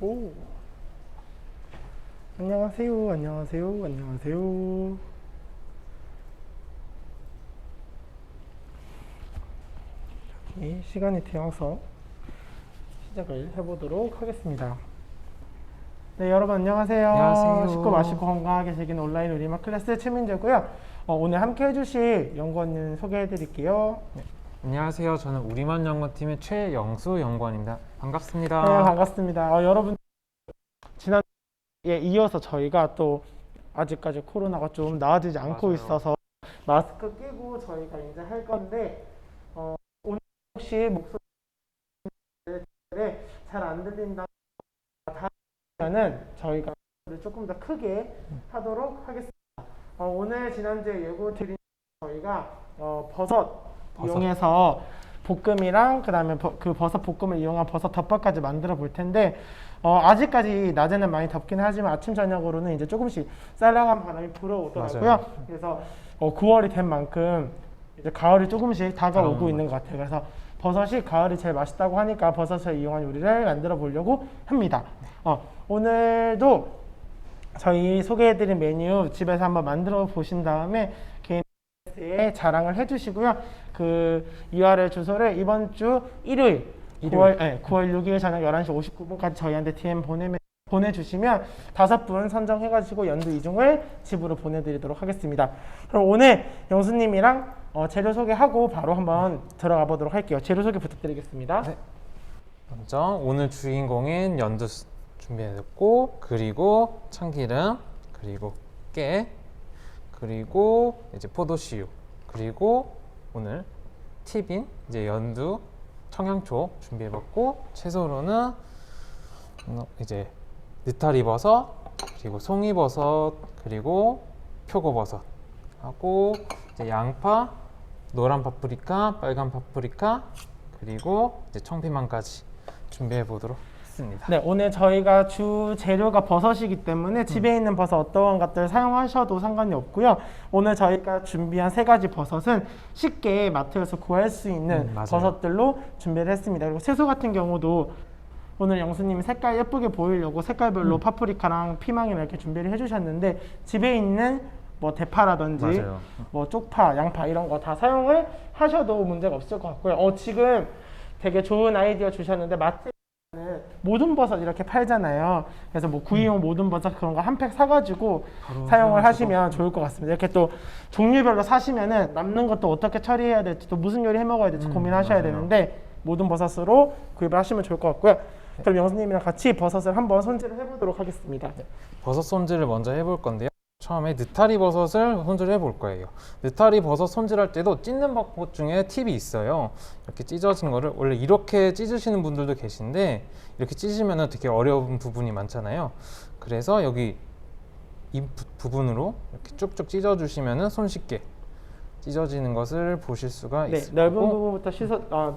오. 안녕하세요. 안녕하세요. 안녕하세요. 시간이 되어서 시작을 해보도록 하겠습니다. 네, 여러분 안녕하세요. 안녕하세요. 쉽고 맛있고 건강하게 즐기는 온라인 우리말 클래스 최민재고요. 오늘 함께 해주실 연구원님 소개해드릴게요. 네. 안녕하세요. 저는 우리만 연구팀의 최영수 연구원입니다. 반갑습니다. 네, 반갑습니다. 여러분 지난주에 이어서 저희가 또 아직까지 코로나가 좀 나아지지 않고 맞아요. 있어서 마스크 끼고 저희가 이제 할 건데 오늘 혹시 목소리 잘 안 들린다 하면은 저희가 조금 더 크게 하도록 하겠습니다. 오늘 지난주에 예고 드린 저희가 버섯 이용해서 볶음이랑 그다음에 그 버섯 볶음을 이용한 버섯 덮밥까지 만들어 볼 텐데 아직까지 낮에는 많이 덥긴 하지만 아침 저녁으로는 이제 조금씩 쌀쌀한 바람이 불어오더라고요. 맞아요. 그래서 9월이 된 만큼 이제 가을이 조금씩 다가오고 있는 것 같아요. 그래서 버섯이 가을이 제일 맛있다고 하니까 버섯을 이용한 요리를 만들어 보려고 합니다. 오늘도 저희 소개해드린 메뉴 집에서 한번 만들어 보신 다음에 개인에 자랑을 해주시고요. 그 URL 주소를 이번 주 일요일 9월 6일 저녁 11시 59분까지 저희한테 DM 보내주시면 5분 선정해가지고 연두 이중을 집으로 보내드리도록 하겠습니다. 그럼 오늘 영수님이랑 재료 소개하고 바로 한번 들어가 보도록 할게요. 재료 소개 부탁드리겠습니다. 네. 먼저 오늘 주인공인 연두 준비해뒀고, 그리고 참기름, 그리고 깨, 그리고 이제 포도씨유, 그리고 오늘 팁인 이제 연두, 청양초 준비해봤고, 채소로는 이제 느타리버섯, 그리고 송이버섯, 그리고 표고버섯 하고 이제 양파, 노란 파프리카, 빨간 파프리카, 그리고 이제 청피망까지 준비해 보도록 했습니다. 네, 오늘 저희가 주 재료가 버섯이기 때문에 집에 있는 버섯 어떠한 것들 사용하셔도 상관이 없고요. 오늘 저희가 준비한 3가지 버섯은 쉽게 마트에서 구할 수 있는 버섯들로 준비를 했습니다. 그리고 채소 같은 경우도 오늘 영수님이 색깔 예쁘게 보이려고 색깔별로 파프리카랑 피망이랑 이렇게 준비를 해주셨는데 집에 있는 뭐 대파라든지 맞아요. 뭐 쪽파, 양파 이런 거 다 사용을 하셔도 문제가 없을 것 같고요. 지금 되게 좋은 아이디어 주셨는데 마트에는 모든 버섯 이렇게 팔잖아요. 그래서 뭐 구이용 모든 버섯 그런 거 한 팩 사가지고 사용을 하시면 좋을 것 같습니다. 이렇게 또 종류별로 사시면은 남는 것도 어떻게 처리해야 될지 또 무슨 요리 해 먹어야 될지 고민하셔야 맞아요. 되는데 모든 버섯으로 구입을 하시면 좋을 것 같고요. 그럼 영수님이랑 같이 버섯을 한번 손질을 해보도록 하겠습니다. 버섯 손질을 먼저 해볼 건데요. 처음에 느타리 버섯을 손질해 볼 거예요. 느타리 버섯 손질할 때도 찢는 방법 중에 팁이 있어요. 이렇게 찢어진 거를 원래 이렇게 찢으시는 분들도 계신데 이렇게 찢으면 되게 어려운 부분이 많잖아요. 그래서 여기 이 부분으로 이렇게 쭉쭉 찢어주시면 손쉽게 찢어지는 것을 보실 수가 네, 있습니다. 넓은 부분부터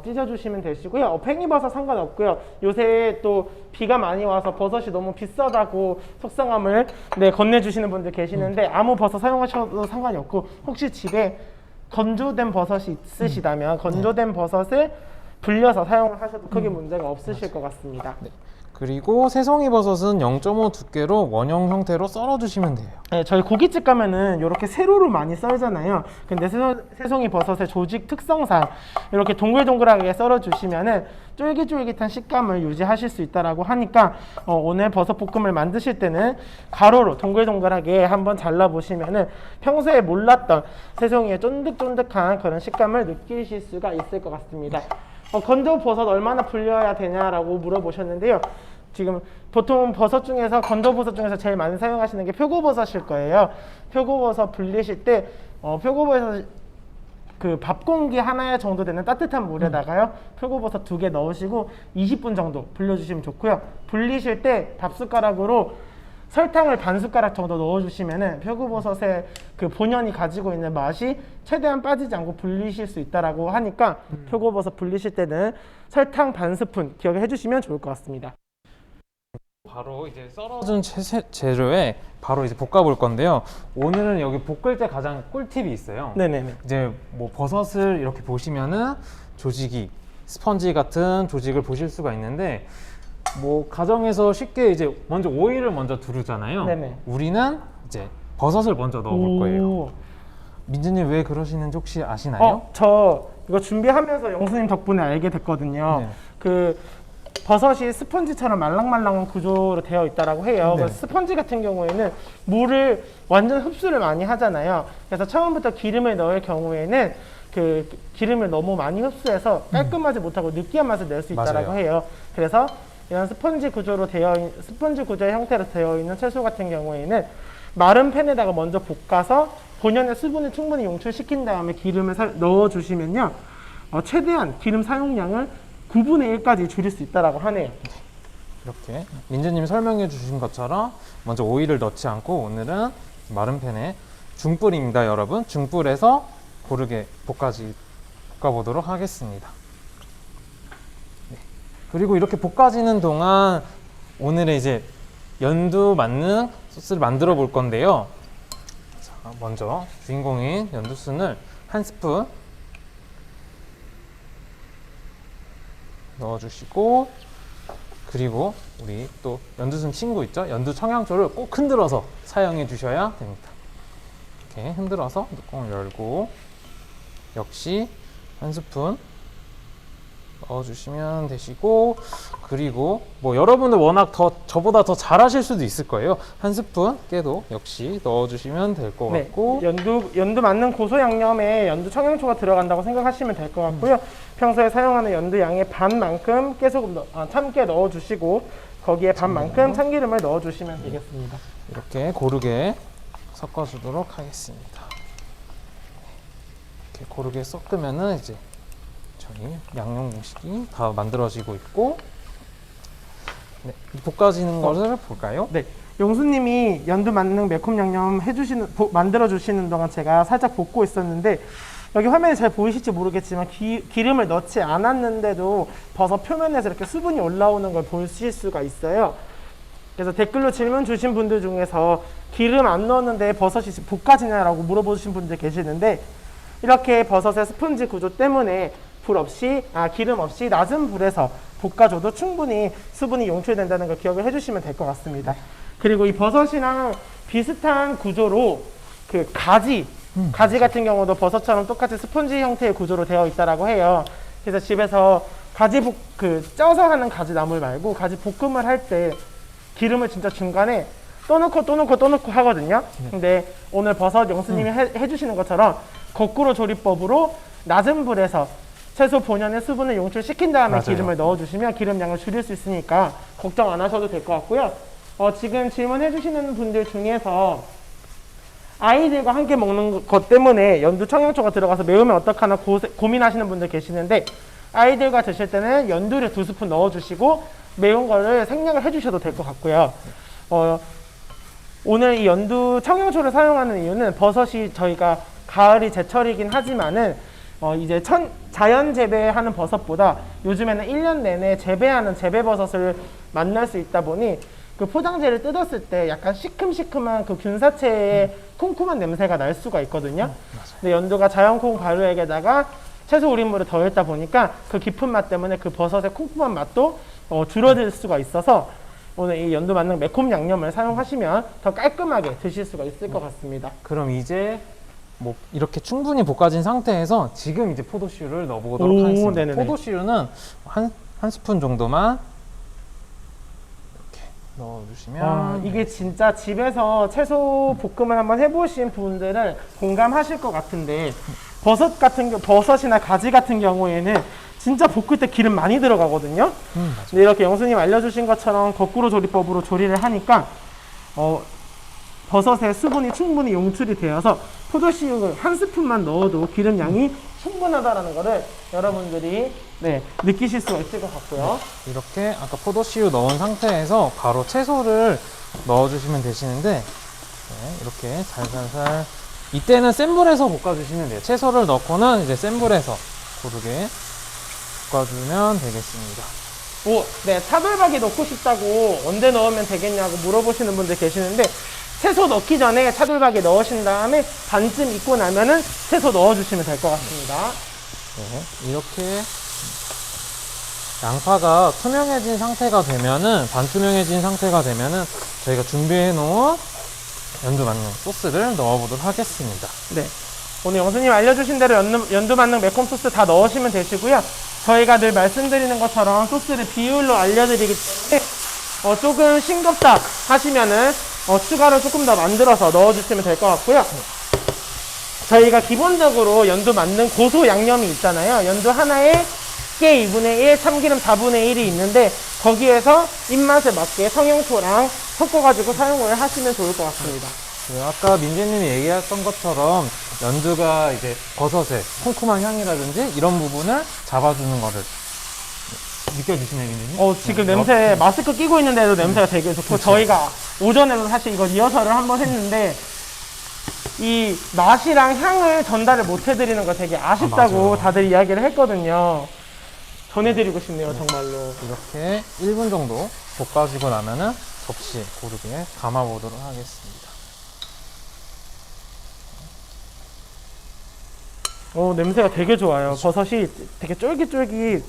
찢어주시면 되시고요. 팽이버섯 상관없고요. 요새 또 비가 많이 와서 버섯이 너무 비싸다고 속상함을 건네주시는 분들 계시는데 아무 버섯 사용하셔도 상관이 없고 혹시 집에 건조된 버섯이 있으시다면 건조된 버섯을 불려서 사용을 하셔도 크게 문제가 없으실 것 같습니다. 네. 그리고 새송이 버섯은 0.5 두께로 원형 형태로 썰어 주시면 돼요. 네, 저희 고깃집 가면은 이렇게 세로로 많이 썰잖아요. 근데 새송이 버섯의 조직 특성상 이렇게 동글동글하게 썰어 주시면은 쫄깃쫄깃한 식감을 유지하실 수 있다라고 하니까 오늘 버섯 볶음을 만드실 때는 가로로 동글동글하게 한번 잘라 보시면은 평소에 몰랐던 새송이의 쫀득쫀득한 그런 식감을 느끼실 수가 있을 것 같습니다. 건조 버섯 얼마나 불려야 되냐라고 물어보셨는데요. 지금 보통 버섯 중에서 건조 버섯 중에서 제일 많이 사용하시는 게 표고버섯일 거예요. 표고버섯 불리실 때 표고버섯 그 밥 공기 하나 정도 되는 따뜻한 물에다가요 표고버섯 2개 넣으시고 20분 정도 불려주시면 좋고요. 불리실 때 밥숟가락으로 설탕을 반 숟가락 정도 넣어주시면은 표고버섯의 그 본연이 가지고 있는 맛이 최대한 빠지지 않고 불리실 수 있다라고 하니까 표고버섯 불리실 때는 설탕 반 스푼 기억해 주시면 좋을 것 같습니다. 바로 이제 썰어준 재료에 바로 이제 볶아 볼 건데요. 오늘은 여기 볶을 때 가장 꿀팁이 있어요. 네네네. 이제 뭐 버섯을 이렇게 보시면은 조직이 스펀지 같은 조직을 보실 수가 있는데 뭐 가정에서 쉽게 이제 먼저 오일을 먼저 두르잖아요. 네네. 우리는 이제 버섯을 먼저 넣어볼 거예요. 오. 민지님 왜 그러시는지 혹시 아시나요? 저 이거 준비하면서 영수님 덕분에 알게 됐거든요. 네. 그 버섯이 스펀지처럼 말랑말랑한 구조로 되어 있다라고 해요. 네. 그래서 스펀지 같은 경우에는 물을 완전 흡수를 많이 하잖아요. 그래서 처음부터 기름을 넣을 경우에는 그 기름을 너무 많이 흡수해서 깔끔하지 못하고 느끼한 맛을 낼 수 있다라고 맞아요. 해요. 그래서 이런 스펀지 구조의 형태로 되어 있는 채소 같은 경우에는 마른 팬에다가 먼저 볶아서 본연의 수분을 충분히 용출시킨 다음에 기름을 넣어주시면요, 최대한 기름 사용량을 9분의 1까지 줄일 수 있다라고 하네요. 이렇게 민지님이 설명해 주신 것처럼 먼저 오일을 넣지 않고 오늘은 마른 팬에 중불입니다, 여러분. 중불에서 고르게 볶아보도록 하겠습니다. 네. 그리고 이렇게 볶아지는 동안 오늘의 이제 연두 만능 소스를 만들어 볼 건데요. 자, 먼저 주인공인 연두순을 한 스푼 넣어주시고, 그리고 우리 또 연두순 친구 있죠? 연두 청양초를 꼭 흔들어서 사용해 주셔야 됩니다. 이렇게 흔들어서 뚜껑을 열고 역시 한 스푼 넣어주시면 되시고, 그리고 뭐 여러분들 워낙 저보다 더 잘하실 수도 있을 거예요. 한 스푼 깨도 역시 넣어주시면 될 것 같고, 연두 맞는 고소 양념에 연두 청양초가 들어간다고 생각하시면 될 것 같고요. 평소에 사용하는 연두 양의 반만큼 참깨 넣어주시고 거기에 반만큼 참기름을 넣어주시면 되겠습니다. 이렇게 고르게 섞어주도록 하겠습니다. 이렇게 고르게 섞으면은 이제 저희 양념 공식이 다 만들어지고 있고, 네, 볶아지는 것을 볼까요? 네, 용수님이 연두 만능 매콤 양념 만들어 주시는 동안 제가 살짝 볶고 있었는데, 여기 화면에 잘 보이실지 모르겠지만 기름을 넣지 않았는데도 버섯 표면에서 이렇게 수분이 올라오는 걸 보실 수가 있어요. 그래서 댓글로 질문 주신 분들 중에서 기름 안 넣었는데 버섯이 볶아지냐라고 물어보신 분들 계시는데, 이렇게 버섯의 스펀지 구조 때문에 기름 없이 낮은 불에서 볶아줘도 충분히 수분이 용출된다는 걸 기억을 해주시면 될 것 같습니다. 그리고 이 버섯이랑 비슷한 구조로 그 가지 같은 경우도 버섯처럼 똑같이 스펀지 형태의 구조로 되어 있다라고 해요. 그래서 집에서 쪄서 하는 가지 나물 말고 가지 볶음을 할 때 기름을 진짜 중간에 또 넣고 하거든요. 근데 오늘 버섯 영수님이 해주시는 것처럼 거꾸로 조리법으로 낮은 불에서 채소 본연의 수분을 용출시킨 다음에 맞아요. 기름을 넣어주시면 기름량을 줄일 수 있으니까 걱정 안 하셔도 될 것 같고요. 지금 질문해 주시는 분들 중에서 아이들과 함께 먹는 것 때문에 연두 청양초가 들어가서 매우면 어떡하나 고민하시는 분들 계시는데, 아이들과 드실 때는 연두를 2스푼 넣어주시고 매운 거를 생략을 해주셔도 될 것 같고요. 오늘 이 연두 청양초를 사용하는 이유는 버섯이 저희가 가을이 제철이긴 하지만은 이제 자연 재배하는 버섯보다 요즘에는 1년 내내 재배하는 재배버섯을 만날 수 있다 보니 그 포장재를 뜯었을 때 약간 시큼시큼한 그 균사체의 쿰쿰한 냄새가 날 수가 있거든요. 근데 연두가 자연콩 발효액에다가 채소 우린물을 더했다 보니까 그 깊은 맛 때문에 그 버섯의 쿰쿰한 맛도 줄어들 수가 있어서 오늘 이 연두 만능 매콤 양념을 사용하시면 더 깔끔하게 드실 수가 있을 것 같습니다. 그럼 이제 뭐 이렇게 충분히 볶아진 상태에서 지금 이제 포도씨를 넣어보도록 하겠습니다. 네네네. 포도씨는 한 스푼 정도만 이렇게 넣어주시면, 이게 진짜 집에서 채소 볶음을 한번 해보신 분들은 공감하실 것 같은데, 버섯이나 가지 같은 경우에는 진짜 볶을 때 기름 많이 들어가거든요. 근데 이렇게 영수님 알려주신 것처럼 거꾸로 조리법으로 조리를 하니까 버섯의 수분이 충분히 용출이 되어서 포도씨를 한 스푼만 넣어도 기름량이 충분하다는 것을 여러분들이 느끼실 수가 있을 것 같고요. 이렇게 아까 포도씨유 넣은 상태에서 바로 채소를 넣어주시면 되시는데, 이렇게 살살살, 이때는 센 불에서 볶아주시면 돼요. 채소를 넣고는 이제 센 불에서 고르게 볶아주면 되겠습니다. 차돌박이 넣고 싶다고 언제 넣으면 되겠냐고 물어보시는 분들 계시는데, 채소 넣기 전에 차돌박이 넣으신 다음에 반쯤 익고 나면은 채소 넣어주시면 될 것 같습니다. 이렇게 양파가 투명해진 상태가 되면은, 반투명해진 상태가 되면은 저희가 준비해 놓은 연두 만능 소스를 넣어보도록 하겠습니다. 네. 오늘 영수님 알려주신 대로 연두 만능 매콤 소스 다 넣으시면 되시고요. 저희가 늘 말씀드리는 것처럼 소스를 비율로 알려드리기 때문에 조금 싱겁다 하시면은 추가로 조금 더 만들어서 넣어주시면 될 것 같고요. 저희가 기본적으로 연두 만능 고소 양념이 있잖아요. 연두 하나에 깨 2분의 1, 참기름 4분의 1이 있는데 거기에서 입맛에 맞게 성형초랑 섞어가지고 사용을 하시면 좋을 것 같습니다. 네, 아까 민재님이 얘기했던 것처럼 연두가 이제 버섯의 쿰쿰한 향이라든지 이런 부분을 잡아주는 거를 느껴지시나요, 민재님? 지금 냄새, 마스크 끼고 있는데도 냄새가 되게 좋고, 그쵸. 저희가 오전에도 사실 이거 리허설을 한번 했는데, 이 맛이랑 향을 전달을 못 해드리는 거 되게 아쉽다고 맞아요. 다들 이야기를 했거든요. 전해드리고 싶네요, 정말로. 이렇게 1분 정도 볶아주고 나면은 접시에 고르게 담아보도록 하겠습니다. 냄새가 되게 좋아요. 버섯이 되게 쫄깃쫄깃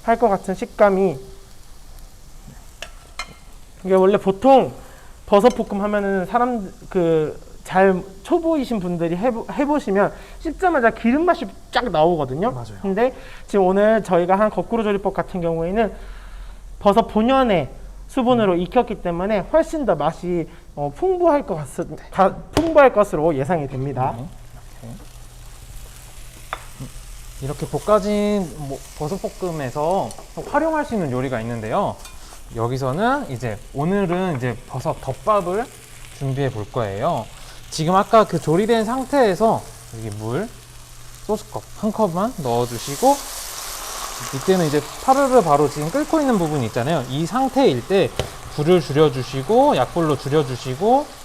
할 것 같은 식감이. 이게 원래 보통 버섯 볶음 하면은 잘 초보이신 분들이 해보시면 씹자마자 기름 맛이 쫙 나오거든요. 맞아요. 근데 지금 오늘 저희가 한 거꾸로 조리법 같은 경우에는 버섯 본연의 수분으로 익혔기 때문에 훨씬 더 맛이 풍부할 것으로 예상이 됩니다. 이렇게 볶아진 버섯 볶음에서 활용할 수 있는 요리가 있는데요. 여기서는 오늘은 버섯 덮밥을 준비해 볼 거예요. 지금 아까 그 조리된 상태에서 여기 물 소스컵 한 컵만 넣어주시고, 이때는 파르르 바로 지금 끓고 있는 부분이 있잖아요. 이 상태일 때 불을 줄여주시고, 약불로 줄여주시고,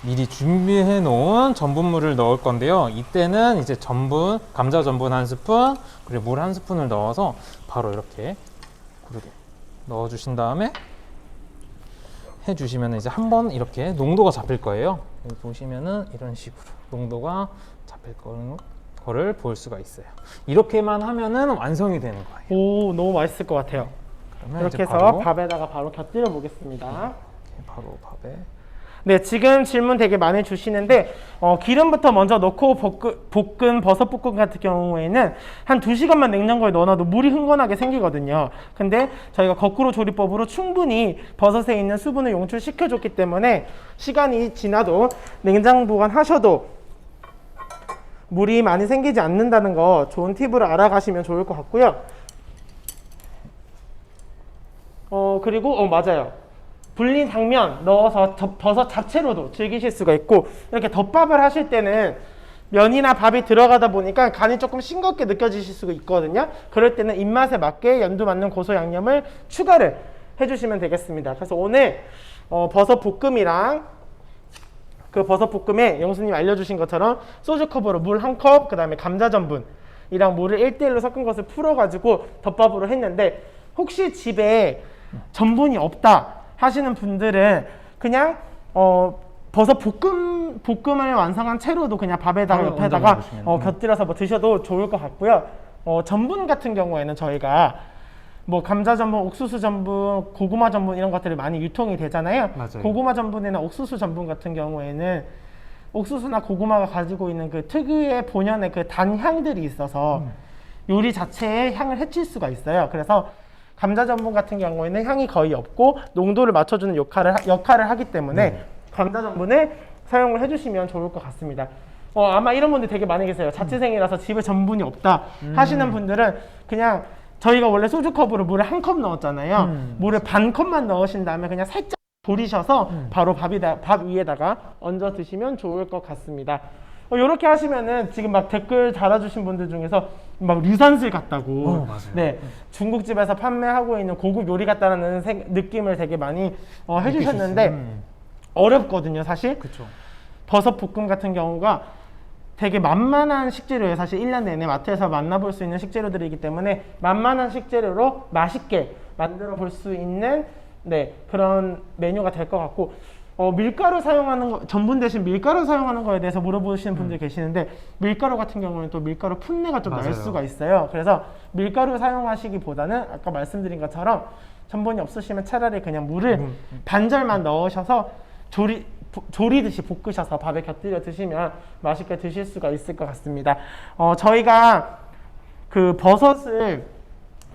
미리 준비해 놓은 전분물을 넣을 건데요. 이때는 전분, 감자 전분 한 스푼, 그리고 물 한 스푼을 넣어서 바로 이렇게 고르게 넣어주신 다음에 해주시면 한번 이렇게 농도가 잡힐 거예요. 여기 보시면은 이런 식으로 농도가 잡힐 거를 볼 수가 있어요. 이렇게만 하면은 완성이 되는 거예요. 오, 너무 맛있을 것 같아요. 그러면 이렇게 해서 바로, 밥에다가 바로 곁들여 보겠습니다. 바로 밥에. 네, 지금 질문 되게 많이 주시는데 기름부터 먼저 넣고 볶은 버섯 볶음 같은 경우에는 한 2시간만 냉장고에 넣어놔도 물이 흥건하게 생기거든요. 근데 저희가 거꾸로 조리법으로 충분히 버섯에 있는 수분을 용출시켜줬기 때문에 시간이 지나도 냉장 보관하셔도 물이 많이 생기지 않는다는 거 좋은 팁을 알아가시면 좋을 것 같고요. 그리고 맞아요. 불린 당면 넣어서 버섯 자체로도 즐기실 수가 있고, 이렇게 덮밥을 하실 때는 면이나 밥이 들어가다 보니까 간이 조금 싱겁게 느껴지실 수가 있거든요. 그럴 때는 입맛에 맞게 연두 만능 고소 양념을 추가를 해주시면 되겠습니다. 그래서 오늘 버섯 볶음이랑 그 버섯 볶음에 영수님 알려주신 것처럼 소주컵으로 물 1컵, 그 다음에 감자 전분이랑 물을 1대1로 섞은 것을 풀어가지고 덮밥으로 했는데, 혹시 집에 전분이 없다 하시는 분들은 그냥 버섯 볶음을 완성한 채로도 그냥 밥에다가 옆에다가 곁들여서 드셔도 좋을 것 같고요. 전분 같은 경우에는 저희가 감자 전분, 옥수수 전분, 고구마 전분 이런 것들이 많이 유통이 되잖아요. 맞아요. 고구마 전분이나 옥수수 전분 같은 경우에는 옥수수나 고구마가 가지고 있는 그 특유의 본연의 그 단향들이 있어서 요리 자체의 향을 해칠 수가 있어요. 그래서 감자 전분 같은 경우에는 향이 거의 없고 농도를 맞춰주는 역할을 하기 때문에 감자 전분을 사용을 해주시면 좋을 것 같습니다. 아마 이런 분들 되게 많이 계세요. 자취생이라서 집에 전분이 없다 하시는 분들은 그냥 저희가 원래 소주컵으로 물을 1컵 넣었잖아요. 물을 반 컵만 넣으신 다음에 그냥 살짝 돌이셔서 바로 밥 위에다가 얹어 드시면 좋을 것 같습니다. 이렇게 하시면은 지금 막 댓글 달아주신 분들 중에서 막 류산슬 같다고, 맞아요. 네, 중국집에서 판매하고 있는 고급 요리 같다는 느낌을 되게 많이 해주셨는데 어렵거든요, 사실. 그쵸. 버섯 볶음 같은 경우가 되게 만만한 식재료예요. 사실 1년 내내 마트에서 만나볼 수 있는 식재료들이기 때문에 만만한 식재료로 맛있게 만들어 볼 수 있는 그런 메뉴가 될 것 같고, 밀가루 사용하는 거, 전분 대신 밀가루 사용하는 거에 대해서 물어보시는 분들 계시는데 밀가루 같은 경우는 또 밀가루 풋내가 좀 날 맞아요. 수가 있어요. 그래서 밀가루 사용하시기보다는 아까 말씀드린 것처럼 전분이 없으시면 차라리 그냥 물을 반절만 넣으셔서 조리듯이 볶으셔서 밥에 곁들여 드시면 맛있게 드실 수가 있을 것 같습니다. 저희가 그 버섯을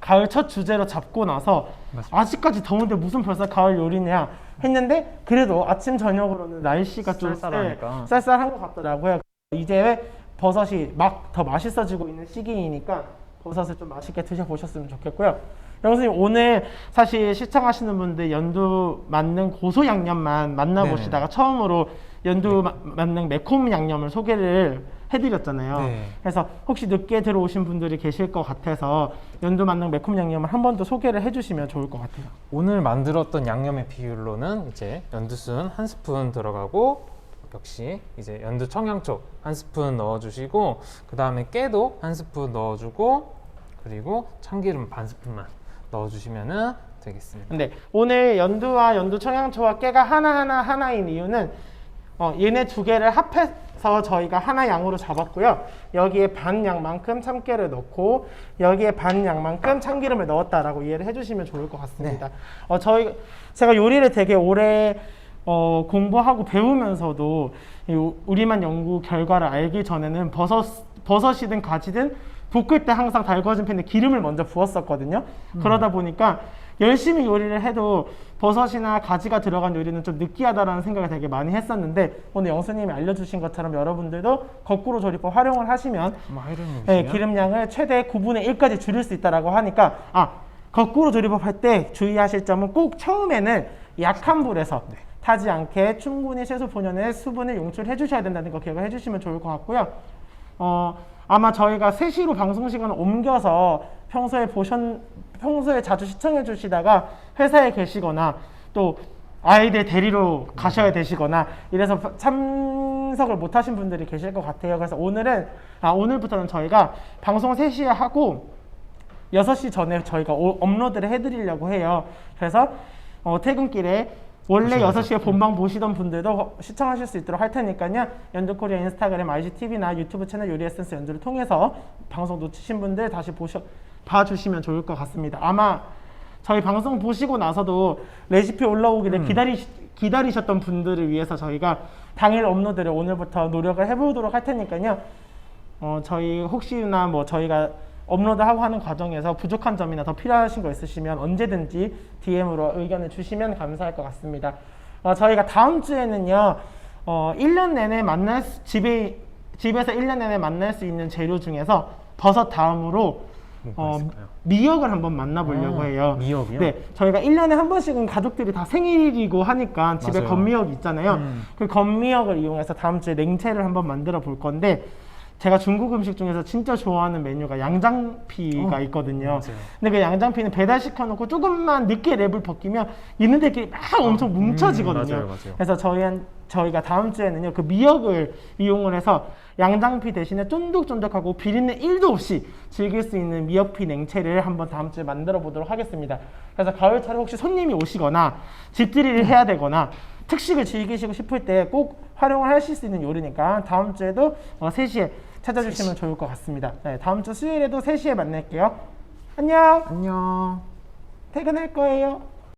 가을 첫 주제로 잡고 나서 아직까지 더운데 무슨 벌써 가을 요리냐 했는데 그래도 아침 저녁으로는 날씨가 좀 쌀쌀하니까. 쌀쌀한 것 같더라고요. 이제 버섯이 막 더 맛있어지고 있는 시기이니까 버섯을 좀 맛있게 드셔보셨으면 좋겠고요. 영수님 오늘 사실 시청하시는 분들 연두 만능 고소 양념만 만나보시다가 처음으로 연두 만능 매콤 양념을 소개를 해드렸잖아요. 네. 그래서 혹시 늦게 들어오신 분들이 계실 것 같아서 연두 만능 매콤 양념을 한 번 더 소개를 해주시면 좋을 것 같아요. 오늘 만들었던 양념의 비율로는 이제 연두순 1스푼 들어가고 역시 이제 연두 청양초 1스푼 넣어주시고 그 다음에 깨도 1스푼 넣어주고 그리고 참기름 반 스푼만 넣어주시면은 되겠습니다. 근데 오늘 연두와 연두 청양초와 깨가 하나인 이유는 얘네 두 개를 합해서 저희가 하나 양으로 잡았고요. 여기에 반 양만큼 참깨를 넣고 여기에 반 양만큼 참기름을 넣었다라고 이해를 해주시면 좋을 것 같습니다. 제가 요리를 되게 오래 공부하고 배우면서도 이 우리만 연구 결과를 알기 전에는 버섯이든 가지든 볶을 때 항상 달궈진 팬에 기름을 먼저 부었었거든요. 그러다 보니까 열심히 요리를 해도 버섯이나 가지가 들어간 요리는 좀 느끼하다라는 생각을 되게 많이 했었는데 오늘 영수님이 알려주신 것처럼 여러분들도 거꾸로 조리법 활용을 하시면 기름량을 최대 9분의 1까지 줄일 수 있다고 하니까 거꾸로 조리법 할 때 주의하실 점은 꼭 처음에는 약한 불에서 타지 않게 충분히 채소 본연의 수분을 용출해 주셔야 된다는 거 기억을 해주시면 좋을 것 같고요. 아마 저희가 3시로 방송 시간을 옮겨서 평소에 자주 시청해 주시다가 회사에 계시거나 또 아이들 데리러 가셔야 되시거나 이래서 참석을 못 하신 분들이 계실 것 같아요. 그래서 오늘부터는 저희가 방송 3시에 하고 6시 전에 저희가 업로드를 해드리려고 해요. 그래서 퇴근길에 원래 6시에 본방 보시던 분들도 시청하실 수 있도록 할 테니까요. 연두코리아 인스타그램, IGTV나 유튜브 채널 요리 에센스 연두를 통해서 방송 놓치신 분들 다시 봐주시면 좋을 것 같습니다. 아마 저희 방송 보시고 나서도 레시피 올라오기를 기다리셨던 분들을 위해서 저희가 당일 업로드를 오늘부터 노력을 해보도록 할 테니까요. 저희 혹시나 저희가 업로드하고 하는 과정에서 부족한 점이나 더 필요하신 거 있으시면 언제든지 DM으로 의견을 주시면 감사할 것 같습니다. 저희가 다음 주에는요 1년 내내 집에서 1년 내내 만날 수 있는 재료 중에서 버섯 다음으로 미역을 한번 만나보려고 해요. 미역이요? 네, 저희가 1년에 한 번씩은 가족들이 다 생일이고 하니까 집에 맞아요. 건미역 있잖아요. 그 건미역을 이용해서 다음 주에 냉채를 한번 만들어 볼 건데 제가 중국 음식 중에서 진짜 좋아하는 메뉴가 양장피가 있거든요. 맞아요. 근데 그 양장피는 배달시켜놓고 조금만 늦게 랩을 벗기면 있는데끼리 막 엄청 뭉쳐지거든요. 맞아요. 그래서 저희가 다음 주에는요 그 미역을 이용을 해서 양장피 대신에 쫀득쫀득하고 비린내 1도 없이 즐길 수 있는 미역피 냉채를 한번 다음 주에 만들어 보도록 하겠습니다. 그래서 가을철에 혹시 손님이 오시거나 집들이를 해야 되거나 특식을 즐기시고 싶을 때 꼭 활용을 하실 수 있는 요리니까 다음 주에도 3시에 찾아주시면 좋을 것 같습니다. 네, 다음 주 수요일에도 3시에 만날게요. 안녕. 안녕. 퇴근할 거예요.